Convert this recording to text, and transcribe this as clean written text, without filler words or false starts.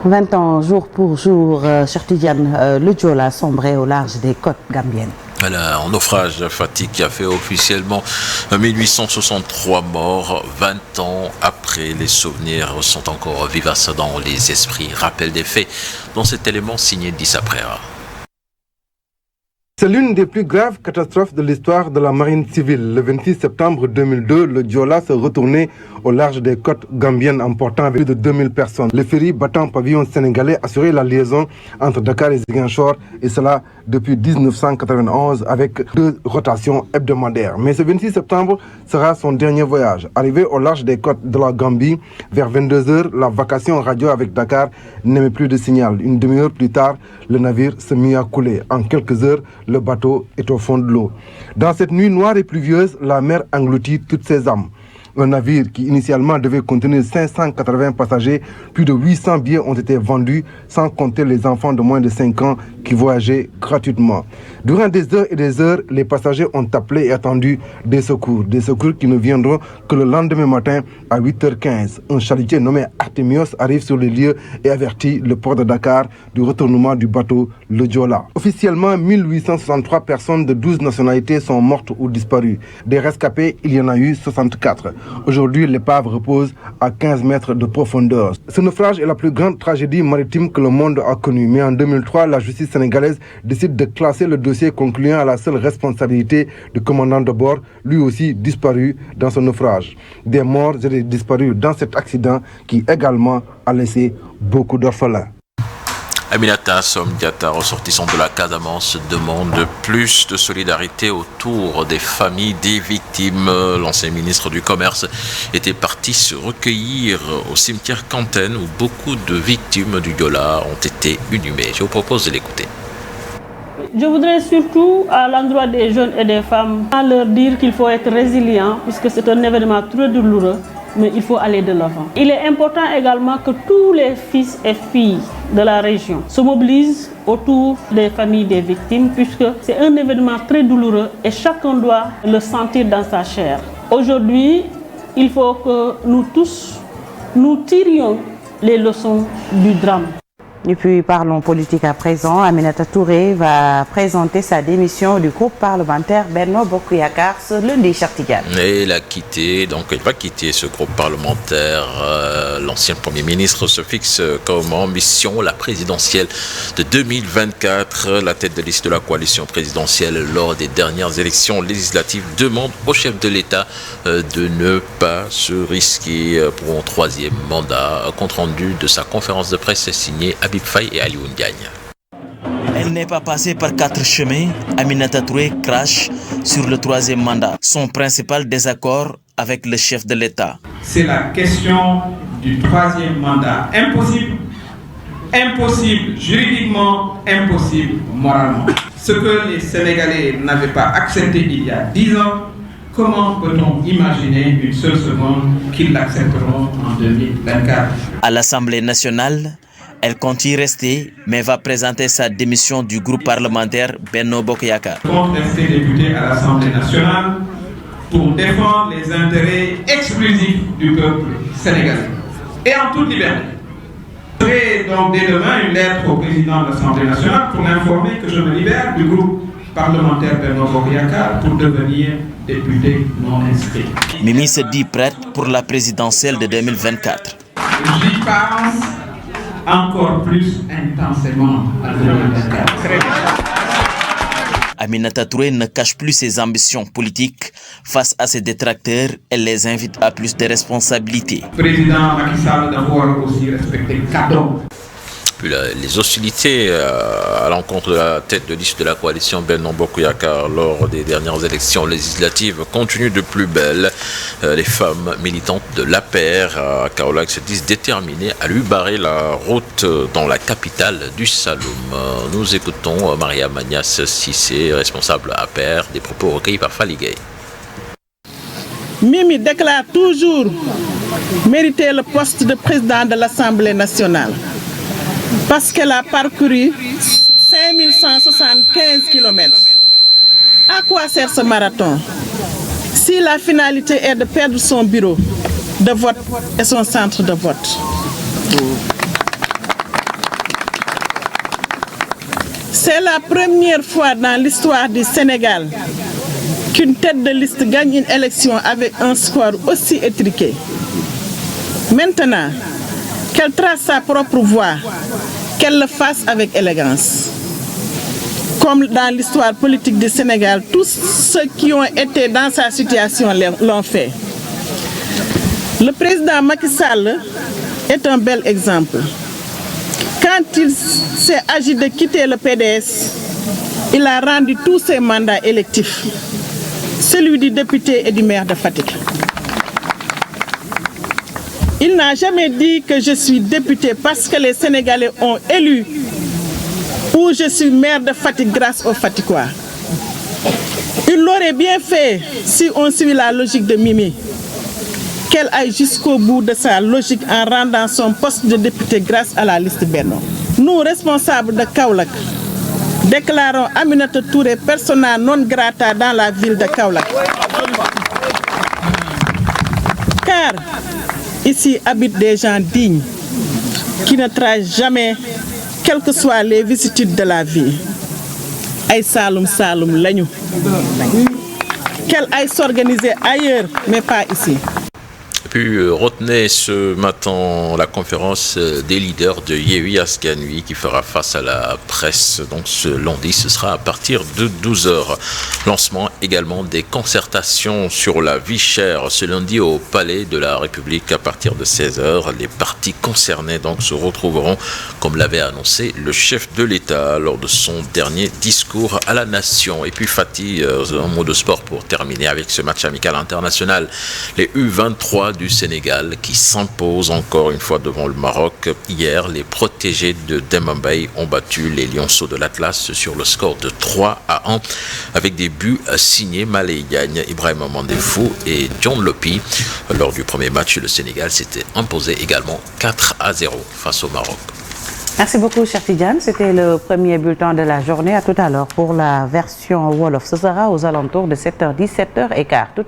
20 ans, jour pour jour, Cheikh Tidiane, le Diola sombré au large des côtes gambiennes. Voilà, en naufrage, Fatick qui a fait officiellement 1863 morts, 20 ans après. Les souvenirs sont encore vivaces dans les esprits. Rappel des faits dans cet élément signé d'Issa Prera. C'est l'une des plus graves catastrophes de l'histoire de la marine civile. Le 26 septembre 2002, le Diola se retournait au large des côtes gambiennes, emportant plus de 2000 personnes. Le ferry battant pavillon sénégalais assurait la liaison entre Dakar et Ziguinchor, et cela depuis 1991 avec 2 rotations hebdomadaires. Mais ce 26 septembre sera son dernier voyage. Arrivé au large des côtes de la Gambie, vers 22h, la vacation radio avec Dakar n'émet plus de signal. Une demi-heure plus tard, le navire se mit à couler. En quelques heures, le bateau est au fond de l'eau. Dans cette nuit noire et pluvieuse, la mer engloutit toutes ses âmes. Un navire qui initialement devait contenir 580 passagers, plus de 800 billets ont été vendus, sans compter les enfants de moins de 5 ans qui voyageaient gratuitement. Durant des heures et des heures, les passagers ont appelé et attendu des secours qui ne viendront que le lendemain matin à 8h15. Un chalutier nommé Artemios arrive sur les lieux et avertit le port de Dakar du retournement du bateau le Diola. Officiellement, 1863 personnes de 12 nationalités sont mortes ou disparues. Des rescapés, il y en a eu 64. Aujourd'hui, l'épave repose à 15 mètres de profondeur. Ce naufrage est la plus grande tragédie maritime que le monde a connue. Mais en 2003, la justice sénégalaise décide de classer le dossier concluant à la seule responsabilité du commandant de bord, lui aussi disparu dans ce naufrage. Des morts et des disparus dans cet accident qui également a laissé beaucoup d'orphelins. Aminata Somdiata, ressortissant de la Casamance, demande plus de solidarité autour des familles des victimes. L'ancien ministre du Commerce était parti se recueillir au cimetière Canten où beaucoup de victimes du Diola ont été inhumées. Je vous propose de l'écouter. Je voudrais surtout, à l'endroit des jeunes et des femmes, leur dire qu'il faut être résilient puisque c'est un événement très douloureux, mais il faut aller de l'avant. Il est important également que tous les fils et filles de la région se mobilisent autour des familles des victimes puisque c'est un événement très douloureux et chacun doit le sentir dans sa chair. Aujourd'hui, il faut que nous tous, nous tirions les leçons du drame. Et puis parlons politique à présent. Aminata Touré va présenter sa démission du groupe parlementaire Benno Bokk Yakaar ce lundi, Cheikh Tidiane. Et elle va quitter ce groupe parlementaire. L'ancien Premier ministre se fixe comme ambition la présidentielle de 2024. La tête de liste de la coalition présidentielle lors des dernières élections législatives demande au chef de l'État de ne pas se risquer pour un 3e mandat. Compte rendu de sa conférence de presse signée Habib Faye et Alioune Diagne. Elle n'est pas passée par 4 chemins. Aminata Touré crache sur le 3e mandat. Son principal désaccord avec le chef de l'État. C'est la question du 3e mandat. Impossible. Impossible juridiquement, impossible moralement. Ce que les Sénégalais n'avaient pas accepté il y a 10 ans, comment peut-on imaginer une seule seconde qu'ils l'accepteront en 2024? À l'Assemblée nationale, elle compte y rester, mais va présenter sa démission du groupe parlementaire Benno Bokk Yakaar. Elle compte rester députée à l'Assemblée nationale pour défendre les intérêts exclusifs du peuple sénégalais et en toute liberté. Je ferai donc dès demain une lettre au président de l'Assemblée nationale pour l'informer que je me libère du groupe parlementaire Benno Bokk Yakaar pour devenir député non inscrit. Mimi se dit prête pour la présidentielle de 2024. J'y pense encore plus intensément à 2024. Aminata Touré ne cache plus ses ambitions politiques face à ses détracteurs et les invite à plus de responsabilités. Le président Macky Sall d'abord aussi respecté cadeau. Puis les hostilités à l'encontre de la tête de liste de la coalition Benno Bokk Yakaar lors des dernières élections législatives continuent de plus belle. Les femmes militantes de l'APR à Kaolack se disent déterminées à lui barrer la route dans la capitale du Saloum. Nous écoutons Maria Magnas Sissé, responsable APR, des propos recueillis par Faligay. Mimi déclare toujours mériter le poste de président de l'Assemblée nationale. Parce qu'elle a parcouru 5175 km. À quoi sert ce marathon? Si la finalité est de perdre son bureau de vote et son centre de vote. C'est la première fois dans l'histoire du Sénégal qu'une tête de liste gagne une élection avec un score aussi étriqué. Maintenant, qu'elle trace sa propre voie, qu'elle le fasse avec élégance. Comme dans l'histoire politique du Sénégal, tous ceux qui ont été dans sa situation l'ont fait. Le président Macky Sall est un bel exemple. Quand il s'est agi de quitter le PDS, il a rendu tous ses mandats électifs, celui du député et du maire de Fatick. Il n'a jamais dit que je suis député parce que les Sénégalais ont élu ou je suis maire de Fatick grâce aux Fatickois. Il l'aurait bien fait si on suit la logique de Mimi, qu'elle aille jusqu'au bout de sa logique en rendant son poste de député grâce à la liste Benno. Nous, responsables de Kaolack, déclarons Aminata Touré persona non grata dans la ville de Kaolack. Car ici habitent des gens dignes qui ne trahissent jamais, quelles que soient les vicissitudes de la vie. Ay Saloum Saloum lañu. Qu'elle aille s'organiser ailleurs, mais pas ici. Et puis retenez ce matin la conférence des leaders de Yewwi Askan Wi qui fera face à la presse. Donc ce lundi, ce sera à partir de 12h. Lancement également des concertations sur la vie chère ce lundi au Palais de la République à partir de 16h. Les parties concernées donc se retrouveront, comme l'avait annoncé le chef de l'État lors de son dernier discours à la nation. Et puis Fatih, un mot de sport pour terminer avec ce match amical international. Les U23 du Sénégal qui s'impose encore une fois devant le Maroc. Hier, les protégés de Demba ont battu les Lionceaux de l'Atlas sur le score de 3-1 avec des buts signés Malé Diagne, Ibrahima Mandefou et John Lopi. Lors du premier match, le Sénégal s'était imposé également 4-0 face au Maroc. Merci beaucoup, cher Tidiane. C'était le premier bulletin de la journée. À tout à l'heure pour la version Wolof. Ce sera aux alentours de 7h10, 7h15. Tout de suite.